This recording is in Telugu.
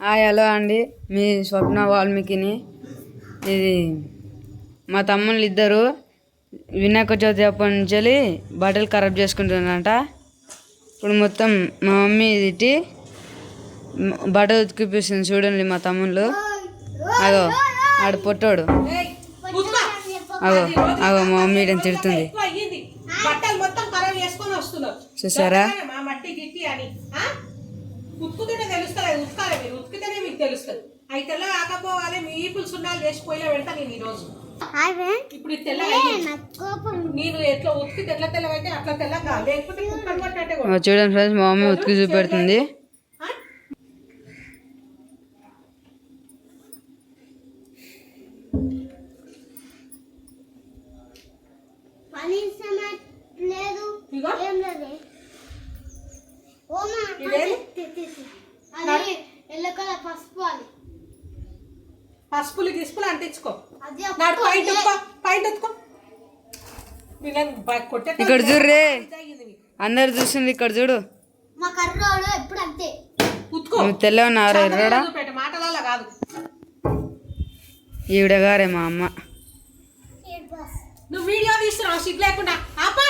హలో అండి, మీ స్వప్న వాల్మీకిని. ఇది మా తమ్ముళ్ళు ఇద్దరు వినాయక చవితి అప్పటి నుంచి బట్టలు ఖరాబ్ చేసుకుంటున్నారంట. ఇప్పుడు మొత్తం మా మమ్మీ తిట్టి బట్టలు ఉతికిపిస్తుంది. చూడండి మా తమ్ముళ్ళు. అగో ఆడు పొట్టోడు. అగో అగో మా మమ్మీ తిడుతుంది. చూసారా? ఉతుకుతుంటే తెలుస్తుంది, ఉతకాలి. మీరు ఉతికితేనే మీకు తెలుస్తుంది. అవి తెల్ల కాకపోవాలి. మీ ఈపులు సున్నాలు వేసిపోయినా పెడతా నేను ఈరోజు. ఇప్పుడు తెల్లగా నేను ఎట్లా ఉతికితే ఎట్లా తెల్లగా అయితే అట్లా తెల్లగా, లేకపోతే కుక్కలు పట్టినట్టే. చూడండి ఫ్రెండ్స్, మా మమ్మీ ఉతికి చూపెడుతుంది. పసుపులు గిసుపులు అంటించుకో. ఇక్కడ చూడ్రే, అందరు చూస్తుంది. ఇక్కడ చూడు, నువ్వు తెల్ల ఉన్నారా ఎర్రడా? మాటల కాదు, ఈవిడ గారే మా అమ్మ. నువ్వు వీడియో తీస్తున్నావు సిగ్గు లేకుండా. ఆపా